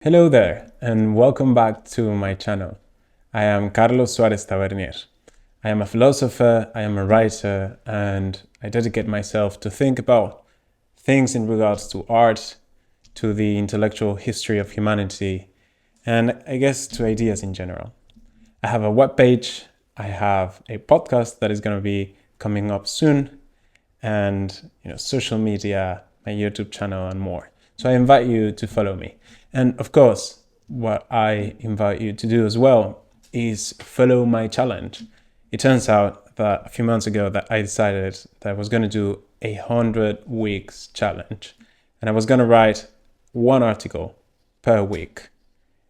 Hello there, and welcome back to my channel. I am Suarez Tavernier. I am a philosopher, I am a writer, and I dedicate myself to think about things in regards to art, to the intellectual history of humanity, and I guess to ideas in general. I have a webpage, I have a podcast that is going to be coming up soon, and social media, my YouTube channel, and more. So I invite you to follow me. And of course, what I invite you to do as well is follow my challenge. It turns out that a few months ago that I decided that I was going to do 100 weeks challenge, and I was going to write one article per week.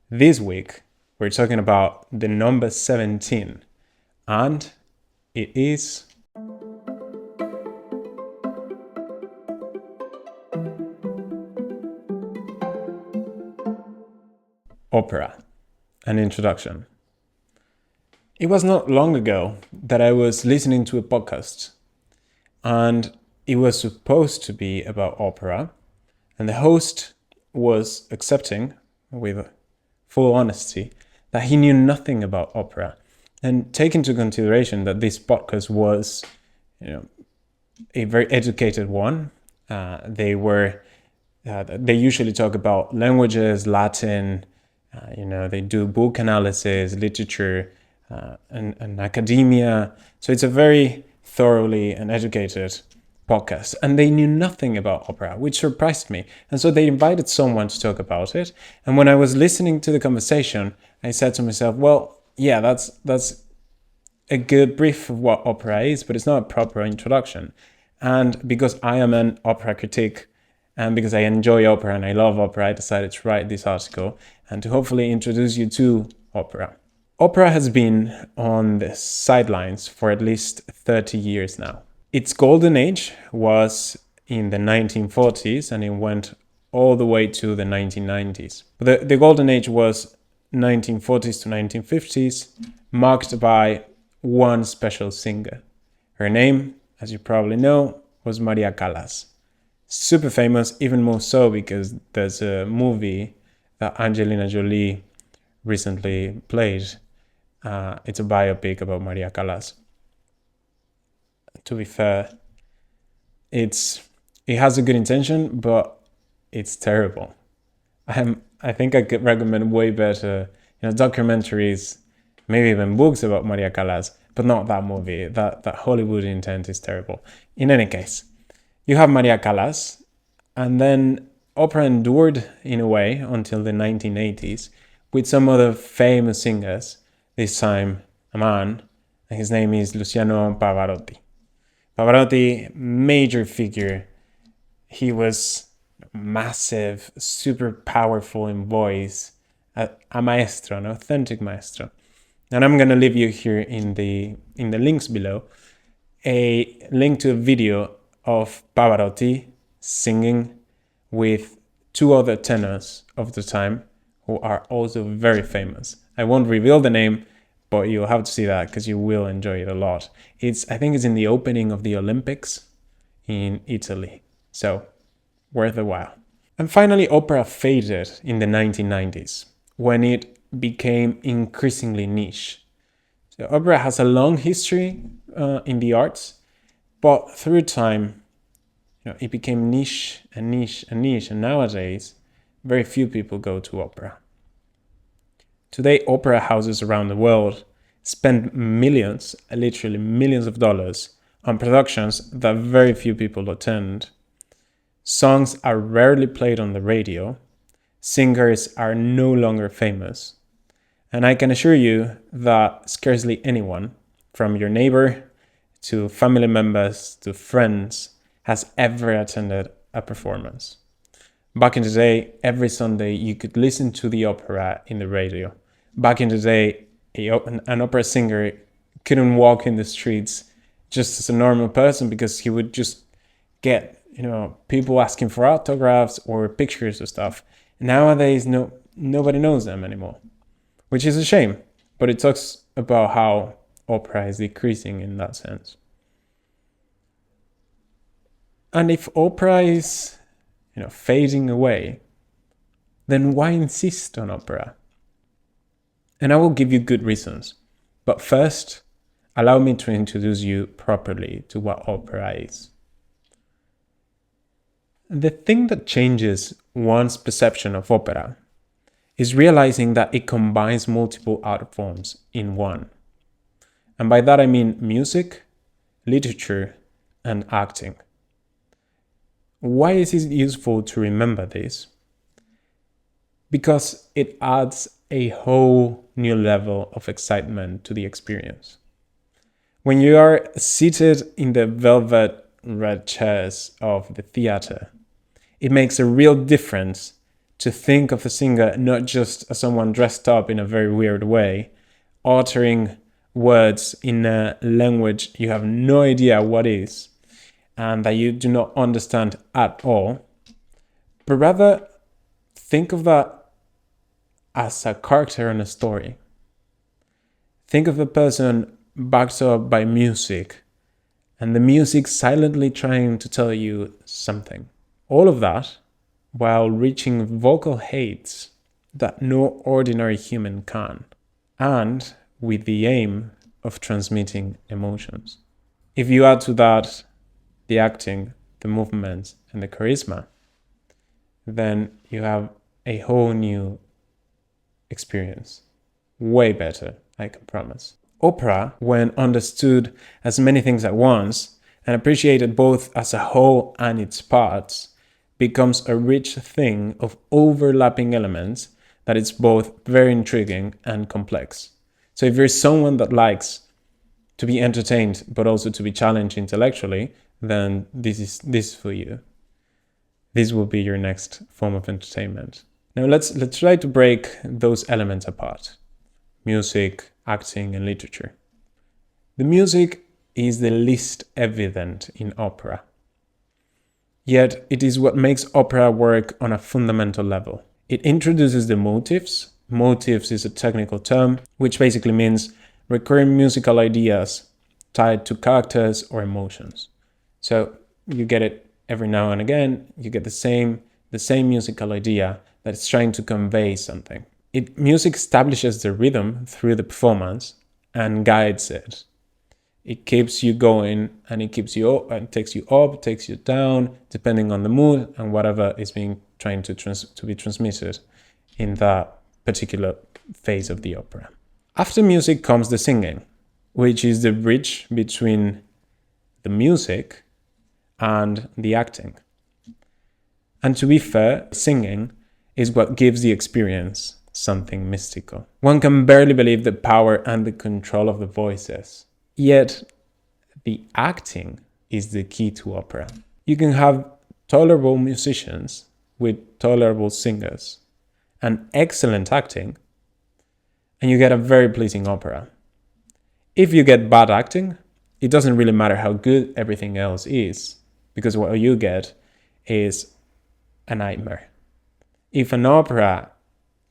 This week, we're talking about the number 17, and it is opera, an introduction. It was not long ago that I was listening to a podcast, and it was supposed to be about opera, and the host was accepting with full honesty that he knew nothing about opera, and take into consideration that this podcast was a very educated one. They usually talk about languages, Latin. They do book analysis, literature, and academia. So it's a very thoroughly and educated podcast. And they knew nothing about opera, which surprised me. And so they invited someone to talk about it. And when I was listening to the conversation, I said to myself, well, yeah, that's a good brief of what opera is, but it's not a proper introduction. And because I am an opera critic, and because I enjoy opera and I love opera, I decided to write this article and to hopefully introduce you to opera. Opera has been on the sidelines for at least 30 years now. Its golden age was in the 1940s and it went all the way to the 1990s. The golden age was 1940s to 1950s, marked by one special singer. Her name, as you probably know, was Maria Callas. Super famous, even more so because there's a movie that Angelina Jolie recently played. It's a biopic about Maria Callas. To be fair, it has a good intention, but it's terrible. I think I could recommend way better, documentaries, maybe even books about Maria Callas, but not that movie. That Hollywood intent is terrible. In any case, you have Maria Callas, and then opera endured in a way until the 1980s with some other famous singers, this time a man, and his name is Luciano Pavarotti. Pavarotti, major figure. He was massive, super powerful in voice, a maestro, an authentic maestro. And I'm going to leave you here in the links below a link to a video of Pavarotti singing with two other tenors of the time who are also very famous. I won't reveal the name, but you'll have to see that because you will enjoy it a lot. I think it's in the opening of the Olympics in Italy. So, worth a while. And finally, opera faded in the 1990s when it became increasingly niche. So opera has a long history in the arts, but through time, it became niche and niche and niche, and nowadays, very few people go to opera. Today, opera houses around the world spend millions, literally millions of dollars on productions that very few people attend. Songs are rarely played on the radio. Singers are no longer famous. And I can assure you that scarcely anyone, from your neighbor to family members to friends, has ever attended a performance. Back in the day, every Sunday you could listen to the opera in the radio. Back in the day, an opera singer couldn't walk in the streets just as a normal person because he would just get, people asking for autographs or pictures and stuff. Nowadays, nobody knows them anymore, which is a shame, but it talks about how opera is decreasing in that sense. And if opera is, fading away, then why insist on opera? And I will give you good reasons. But first, allow me to introduce you properly to what opera is. The thing that changes one's perception of opera is realizing that it combines multiple art forms in one. And by that I mean music, literature, and acting. Why is it useful to remember this? Because it adds a whole new level of excitement to the experience. When you are seated in the velvet red chairs of the theater, it makes a real difference to think of a singer not just as someone dressed up in a very weird way, uttering words in a language you have no idea what is, and that you do not understand at all, but rather think of that as a character in a story. Think of a person backed up by music, and the music silently trying to tell you something. All of that while reaching vocal heights that no ordinary human can, and with the aim of transmitting emotions. If you add to that the acting, the movements, and the charisma, then you have a whole new experience. Way better, I can promise. Opera, when understood as many things at once and appreciated both as a whole and its parts, becomes a rich thing of overlapping elements that is both very intriguing and complex. So if you're someone that likes to be entertained but also to be challenged intellectually, then this is for you. This will be your next form of entertainment. Now let's try to break those elements apart. Music, acting, and literature. The music is the least evident in opera. Yet it is what makes opera work on a fundamental level. It introduces the motifs. Motifs is a technical term, which basically means recurring musical ideas tied to characters or emotions. So you get it every now and again, you get the same musical idea that's trying to convey something. Music establishes the rhythm through the performance and guides it. It keeps you going, and it keeps you up, and takes you up, takes you down, depending on the mood and whatever is being trying to be transmitted in that particular phase of the opera. After music comes the singing, which is the bridge between the music and the acting. And to be fair, singing is what gives the experience something mystical. One can barely believe the power and the control of the voices. Yet, the acting is the key to opera. You can have tolerable musicians with tolerable singers and excellent acting, and you get a very pleasing opera. If you get bad acting, it doesn't really matter how good everything else is, because what you get is a nightmare. If an opera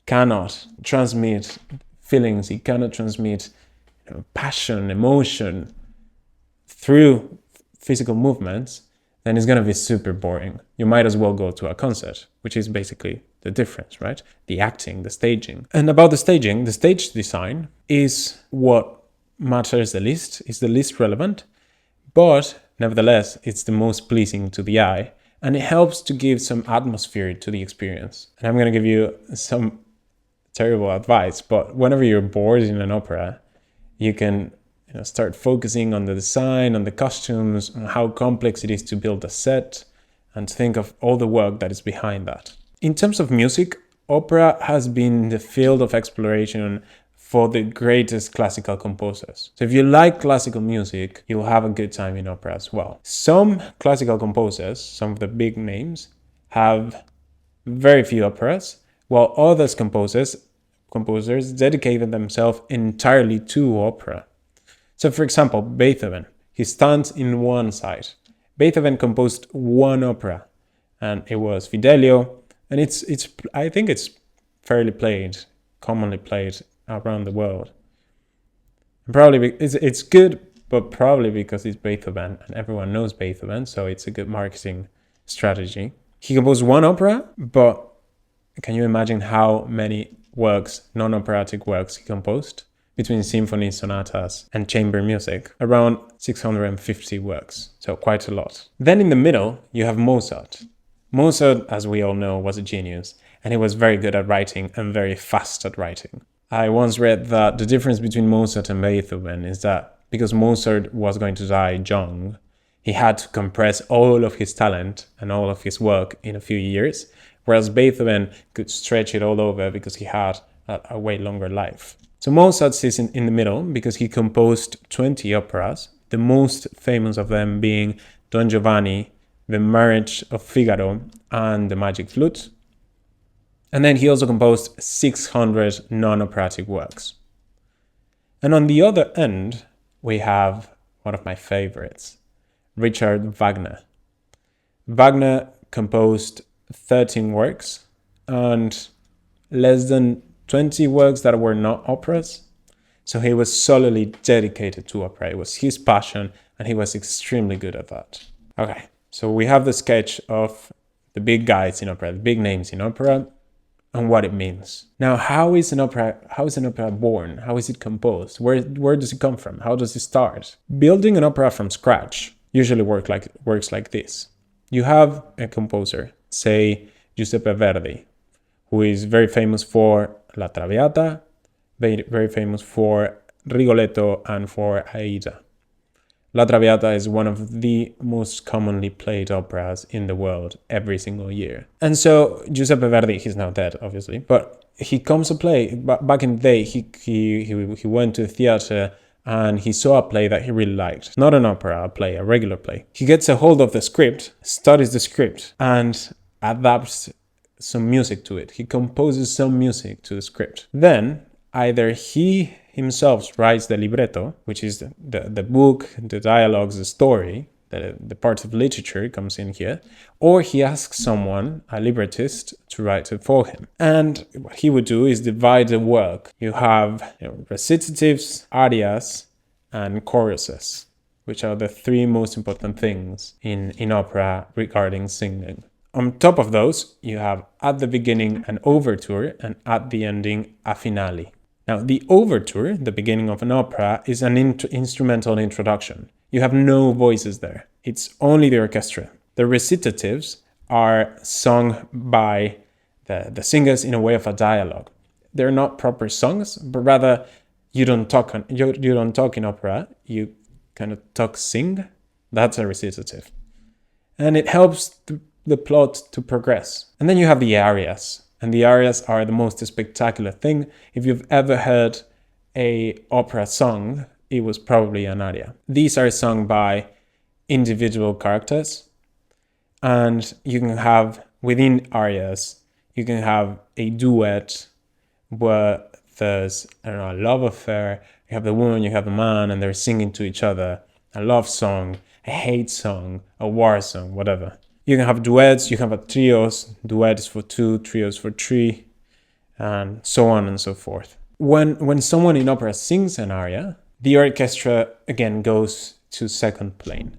cannot transmit feelings, it cannot transmit passion, emotion through physical movements, then it's going to be super boring. You might as well go to a concert, which is basically the difference, right? The acting, the staging. And about the staging, the stage design is what matters the least, is the least relevant, but nevertheless, it's the most pleasing to the eye, and it helps to give some atmosphere to the experience. And I'm going to give you some terrible advice, but whenever you're bored in an opera, you can start focusing on the design, on the costumes, on how complex it is to build a set, and think of all the work that is behind that. In terms of music, opera has been the field of exploration for the greatest classical composers. So if you like classical music, you'll have a good time in opera as well. Some classical composers, some of the big names, have very few operas, while others composers dedicated themselves entirely to opera. So for example, Beethoven, he stands in one side. Beethoven composed one opera, and it was Fidelio, and I think it's fairly played, commonly played around the world. And probably it's good, but probably because it's Beethoven and everyone knows Beethoven, so it's a good marketing strategy. He composed one opera, but can you imagine how many works, non-operatic works, he composed? Between symphonies, sonatas, and chamber music, around 650 works, so quite a lot. Then in the middle, you have Mozart. Mozart, as we all know, was a genius, and he was very good at writing and very fast at writing. I once read that the difference between Mozart and Beethoven is that because Mozart was going to die young, he had to compress all of his talent and all of his work in a few years, whereas Beethoven could stretch it all over because he had a way longer life. So Mozart sits in the middle because he composed 20 operas, the most famous of them being Don Giovanni, The Marriage of Figaro, and The Magic Flute. And then he also composed 600 non-operatic works. And on the other end, we have one of my favorites, Richard Wagner. Wagner composed 13 works and less than 20 works that were not operas. So he was solely dedicated to opera. It was his passion, and he was extremely good at that. Okay, so we have the sketch of the big guys in opera, the big names in opera, and what it means. Now, how is an opera born? How is it composed? Where does it come from? How does it start? Building an opera from scratch usually works like this. You have a composer, say Giuseppe Verdi, who is very famous for La Traviata, very famous for Rigoletto and for Aida. La Traviata is one of the most commonly played operas in the world every single year. And so Giuseppe Verdi, he's now dead, obviously, but he comes to play. Back in the day, he went to the theater and he saw a play that he really liked. Not an opera, a play, a regular play. He gets a hold of the script, studies the script, and adapts some music to it. He composes some music to the script. Then either he himself writes the libretto, which is the book, the dialogues, the story, the part of literature comes in here, or he asks someone, a librettist, to write it for him. And what he would do is divide the work. You have recitatives, arias, and choruses, which are the three most important things in opera regarding singing. On top of those, you have at the beginning an overture and at the ending a finale. Now, the overture, the beginning of an opera, is an instrumental introduction. You have no voices there. It's only the orchestra. The recitatives are sung by the singers in a way of a dialogue. They're not proper songs, but rather you don't talk in opera. You kind of sing. That's a recitative. And it helps the plot to progress. And then you have the arias. And the arias are the most spectacular thing. If you've ever heard an opera song, it was probably an aria. These are sung by individual characters. And you can have, within arias, you can have a duet where there's, a love affair. You have the woman, you have the man, and they're singing to each other. A love song, a hate song, a war song, whatever. You can have duets, you can have trios, duets for 2, trios for 3, and so on and so forth. When someone in opera sings an aria, the orchestra again goes to second plane.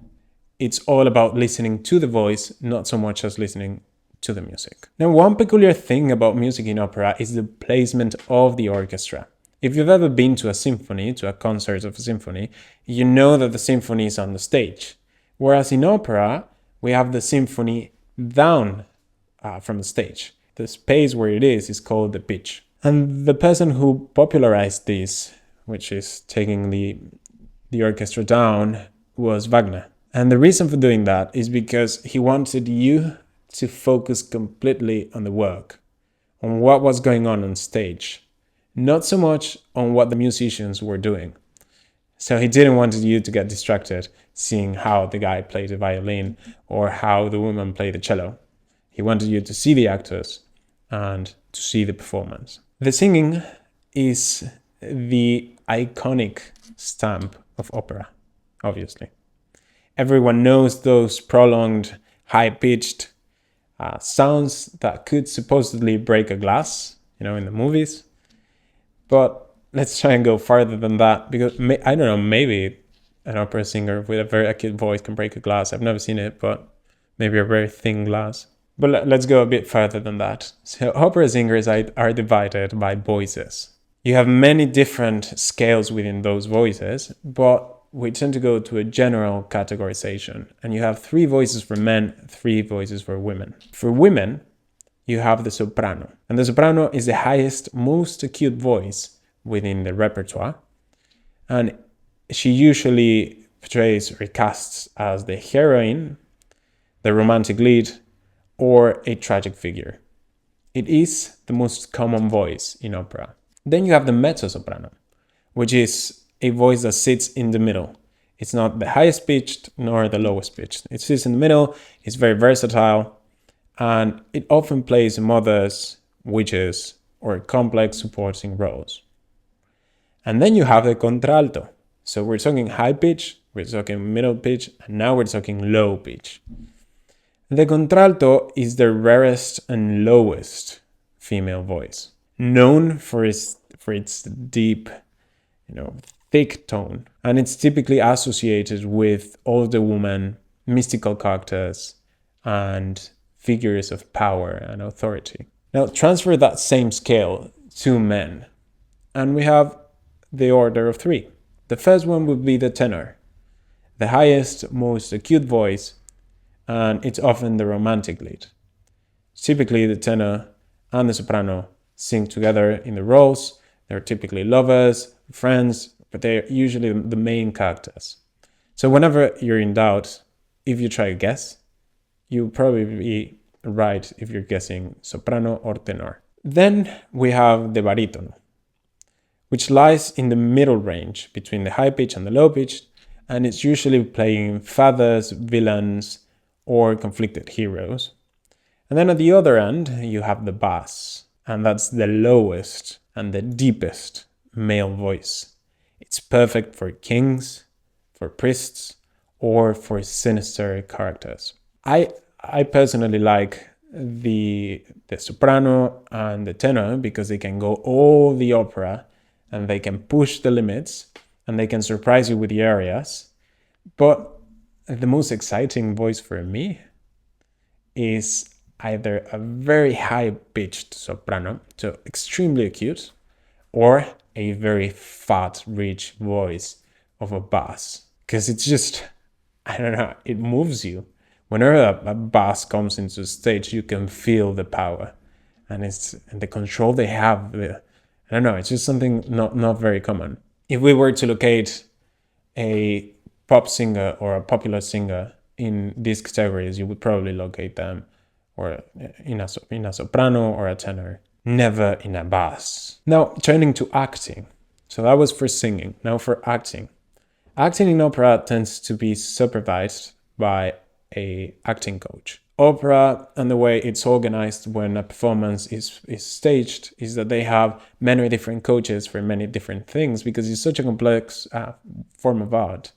It's all about listening to the voice, not so much as listening to the music. Now, one peculiar thing about music in opera is the placement of the orchestra. If you've ever been to a symphony, to a concert of a symphony, you know that the symphony is on the stage. Whereas in opera, we have the symphony down from the stage. The space where it is called the pitch. And the person who popularized this, which is taking the orchestra down, was Wagner. And the reason for doing that is because he wanted you to focus completely on the work, on what was going on stage, not so much on what the musicians were doing. So he didn't want you to get distracted seeing how the guy played the violin or how the woman played the cello. He wanted you to see the actors and to see the performance. The singing is the iconic stamp of opera, obviously. Everyone knows those prolonged, high-pitched sounds that could supposedly break a glass, in the movies. But let's try and go farther than that, because I don't know, maybe an opera singer with a very acute voice can break a glass. I've never seen it, but maybe a very thin glass. But let's go a bit further than that. So opera singers are divided by voices. You have many different scales within those voices, but we tend to go to a general categorization. And you have 3 voices for men, 3 voices for women. For women, you have the soprano. And the soprano is the highest, most acute voice within the repertoire. And she usually portrays or casts as the heroine, the romantic lead, or a tragic figure. It is the most common voice in opera. Then you have the mezzo-soprano, which is a voice that sits in the middle. It's not the highest pitched nor the lowest pitched. It sits in the middle, it's very versatile, and it often plays mothers, witches, or complex supporting roles. And then you have the contralto. So we're talking high pitch, we're talking middle pitch, and now we're talking low pitch. The contralto is the rarest and lowest female voice, known for its deep, thick tone. And it's typically associated with older women, mystical characters, and figures of power and authority. Now transfer that same scale to men, and we have the order of 3. The first one would be the tenor, the highest, most acute voice, and it's often the romantic lead. Typically, the tenor and the soprano sing together in the roles. They're typically lovers, friends, but they're usually the main characters. So whenever you're in doubt, if you try to guess, you'll probably be right if you're guessing soprano or tenor. Then we have the baritono, which lies in the middle range between the high pitch and the low pitch, and it's usually playing fathers, villains, or conflicted heroes. And then at the other end, you have the bass, and that's the lowest and the deepest male voice. It's perfect for kings, for priests, or for sinister characters. I personally like the soprano and the tenor because they can go all the opera and they can push the limits and they can surprise you with the arias. But the most exciting voice for me is either a very high-pitched soprano, so extremely acute, or a very fat, rich voice of a bass. Because it's just, I don't know, it moves you. Whenever a bass comes into the stage, you can feel the power. And the control they have. I don't know, it's just something not very common. If we were to locate a pop singer or a popular singer in these categories, you would probably locate them or in a soprano or a tenor, never in a bass. Now, turning to acting. So that was for singing. Now for acting. Acting in opera tends to be supervised by an acting coach. Opera and the way it's organized when a performance is staged is that they have many different coaches for many different things because it's such a complex form of art.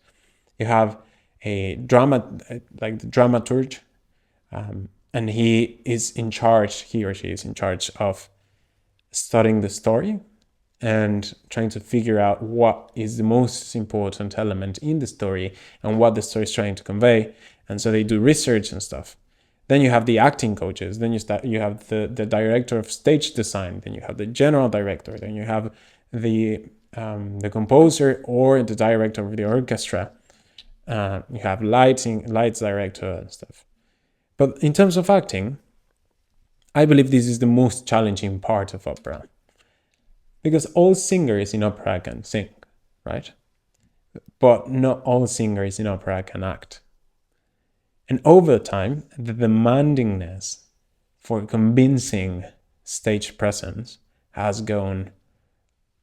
You have a like the dramaturge, and he or she is in charge of studying the story and trying to figure out what is the most important element in the story and what the story is trying to convey. And so they do research and stuff. Then you have the acting coaches. Then you have the director of stage design. Then you have the general director. Then you have the composer or the director of the orchestra. You have lights director and stuff. But in terms of acting, I believe this is the most challenging part of opera. Because all singers in opera can sing, right? But not all singers in opera can act. And over time, the demandingness for convincing stage presence has gone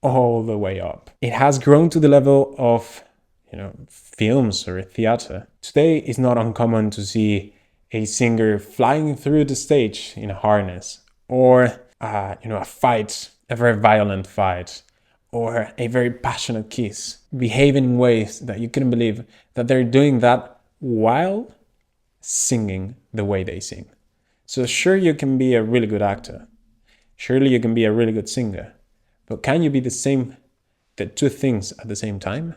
all the way up. It has grown to the level of, films or theater. Today, it's not uncommon to see a singer flying through the stage in a harness, or a fight, a very violent fight, or a very passionate kiss, behaving in ways that you couldn't believe that they're doing that while singing the way they sing. So sure, you can be a really good actor. Surely you can be a really good singer. But can you be the two things at the same time?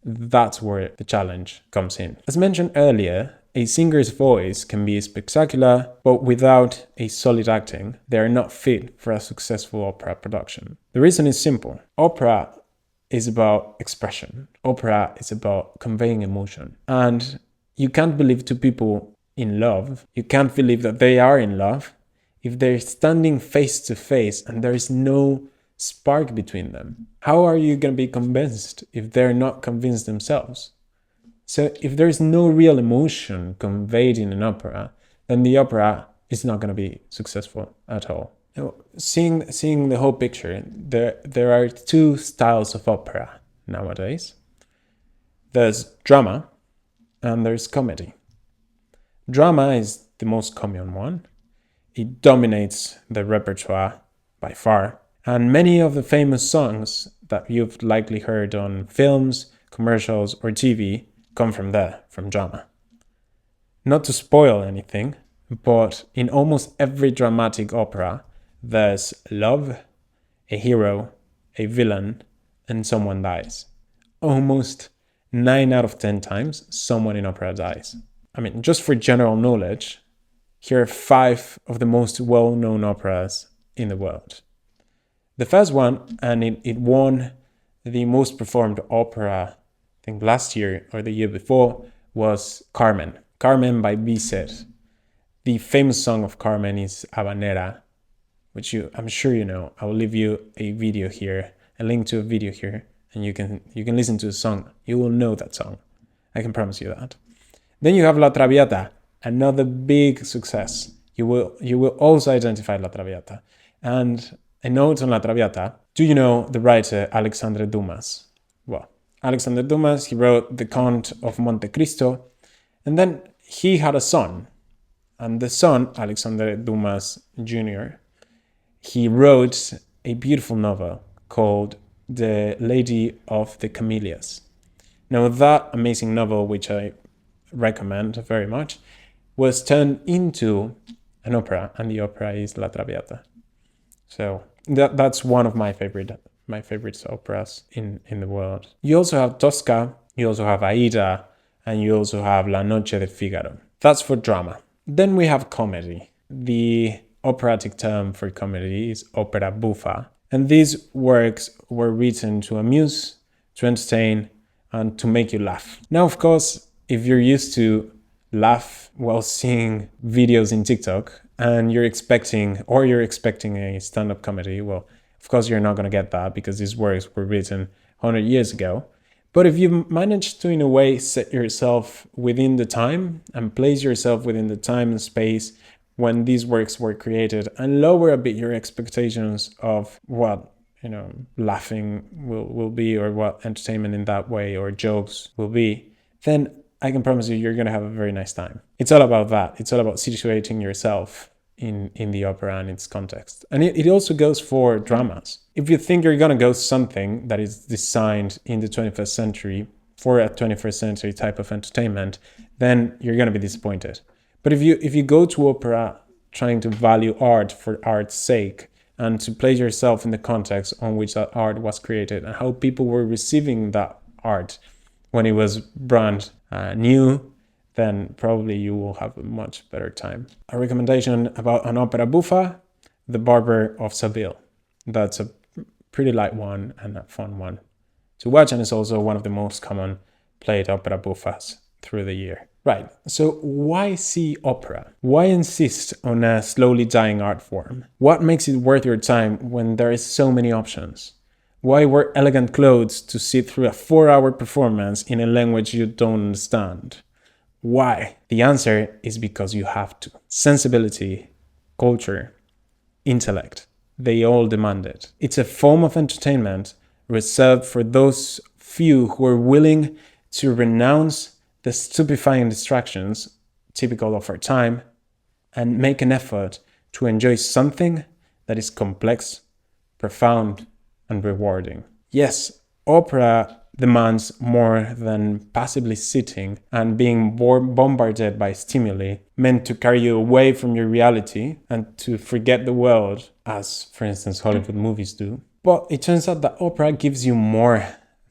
That's where the challenge comes in. As mentioned earlier, a singer's voice can be spectacular, but without a solid acting, they are not fit for a successful opera production. The reason is simple. Opera is about expression. Opera is about conveying emotion. And you can't believe two people in love, you can't believe that they are in love, if they're standing face to face and there is no spark between them. How are you going to be convinced if they're not convinced themselves? So if there's no real emotion conveyed in an opera, then the opera is not going to be successful at all. Now, seeing the whole picture, there are two styles of opera nowadays. There's drama and there's comedy. Drama is the most common one. It dominates the repertoire by far. And many of the famous songs that you've likely heard on films, commercials, or TV come from there, from drama. Not to spoil anything, but in almost every dramatic opera, there's love, a hero, a villain, and someone dies. Almost 9 out of 10 times, someone in opera dies. I mean, just for general knowledge, here are 5 of the most well-known operas in the world. The first one, and it won the most performed opera, I think last year or the year before, was Carmen. Carmen by Bizet. The famous song of Carmen is Habanera, which I'm sure you know. I will leave you a video here, a link to a video here, and you can listen to the song. You will know that song. I can promise you that. Then you have La Traviata, another big success. You will also identify La Traviata. And a note on La Traviata. Do you know the writer Alexandre Dumas? Well, Alexandre Dumas, he wrote The Count of Monte Cristo, and then he had a son. And the son, Alexandre Dumas Jr., he wrote a beautiful novel called The Lady of the Camellias. Now that amazing novel, which I recommend very much, was turned into an opera, and the opera is La Traviata. So that's one of my favorite operas in the world. You also have Tosca, you also have Aida, and you also have La Noche de Figaro. That's for drama. Then we have comedy. The operatic term for comedy is opera buffa. And these works were written to amuse, to entertain, and to make you laugh. Now, of course, if you're used to laugh while seeing videos in TikTok and you're expecting a stand-up comedy, well, of course you're not going to get that because these works were written 100 years ago. But if you manage to, in a way, set yourself within the time and place yourself within the time and space when these works were created and lower a bit your expectations of what, laughing will be, or what entertainment in that way or jokes will be, then I can promise you're going to have a very nice time. It's all about that. It's all about situating yourself in the opera and its context. And it also goes for dramas. If you think you're going to go something that is designed in the 21st century for a 21st century type of entertainment, then you're going to be disappointed. But if you go to opera trying to value art for art's sake and to place yourself in the context on which that art was created and how people were receiving that art when it was brand new, then probably you will have a much better time. A recommendation about an opera buffa, The Barber of Seville. That's a pretty light one and a fun one to watch, and it's also one of the most common played opera buffas through the year. Right, so why see opera? Why insist on a slowly dying art form? What makes it worth your time when there is so many options? Why wear elegant clothes to sit through a 4-hour performance in a language you don't understand? Why? The answer is because you have to. Sensibility, culture, intellect, they all demand it. It's a form of entertainment reserved for those few who are willing to renounce the stupefying distractions typical of our time and make an effort to enjoy something that is complex, profound, and rewarding. Yes, opera demands more than passively sitting and being bombarded by stimuli meant to carry you away from your reality and to forget the world, as, for instance, Hollywood movies do. But it turns out that opera gives you more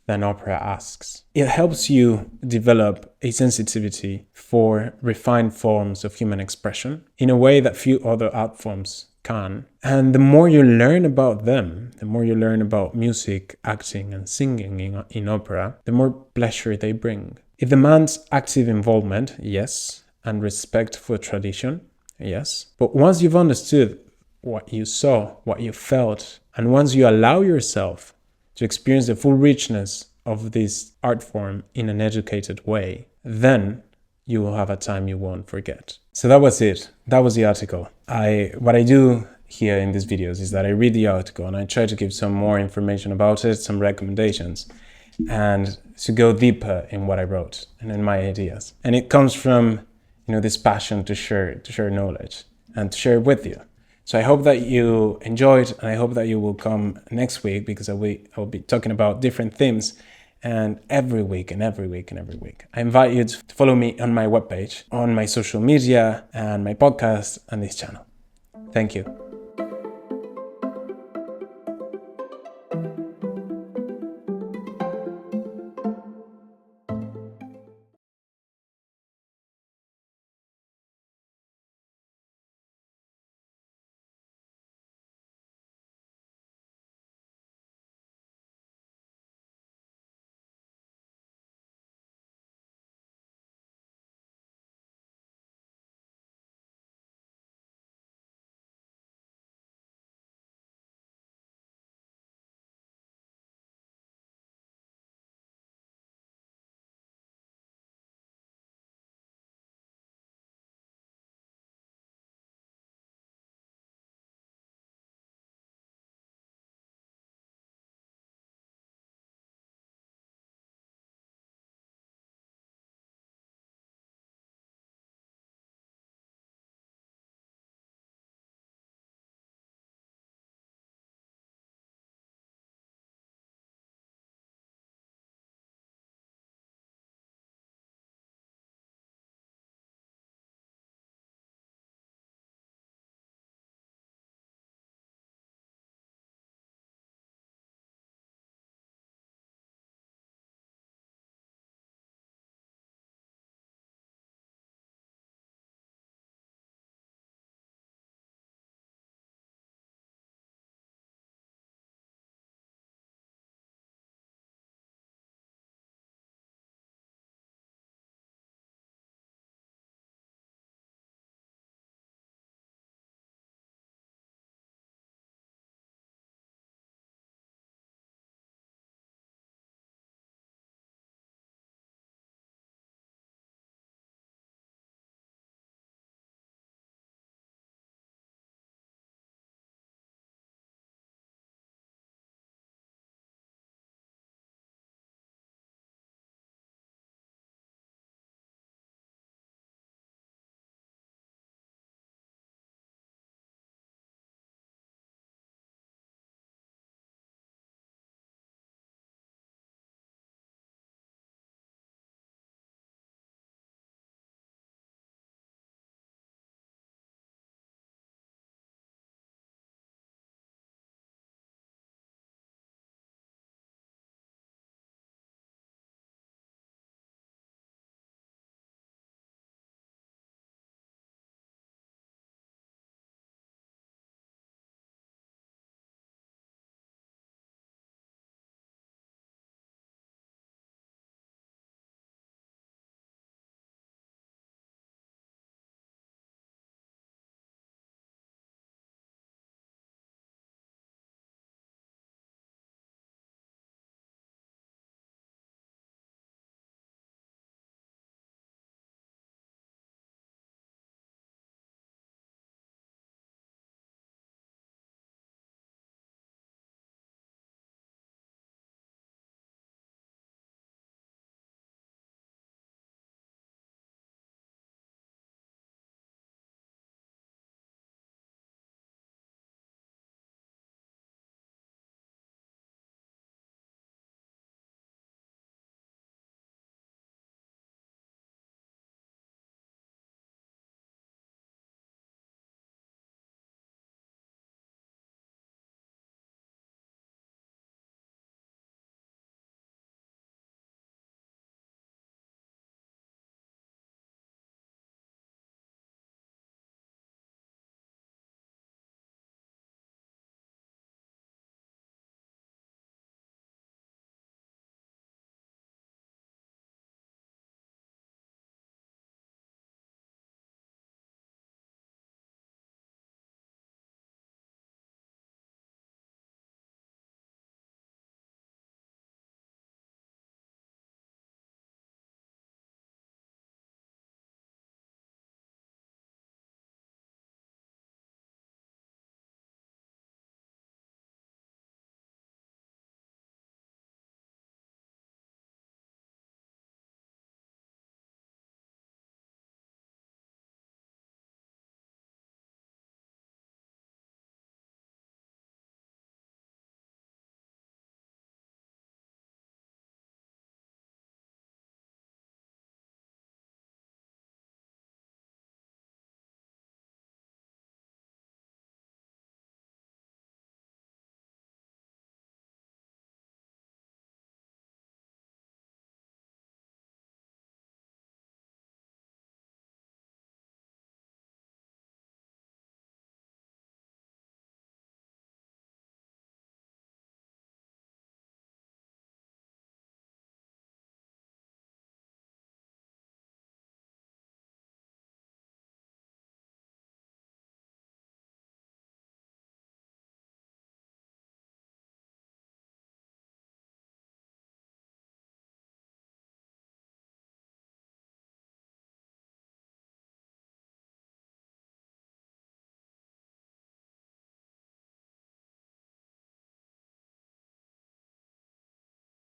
than opera asks. It helps you develop a sensitivity for refined forms of human expression in a way that few other art forms can. And the more you learn about them, the more you learn about music, acting, and singing in opera, the more pleasure they bring. It demands active involvement, yes, and respect for tradition, yes. But once you've understood what you saw, what you felt, and once you allow yourself to experience the full richness of this art form in an educated way, then you will have a time you won't forget. So that was it. That was the article. What I do here in these videos is that I read the article and I try to give some more information about it, some recommendations, and to go deeper in what I wrote and in my ideas. And it comes from, this passion to share knowledge and to share it with you. So I hope that you enjoyed, and I hope that you will come next week, because I will be talking about different themes, and every week. I invite you to follow me on my webpage, on my social media, and my podcast, and this channel. Thank you.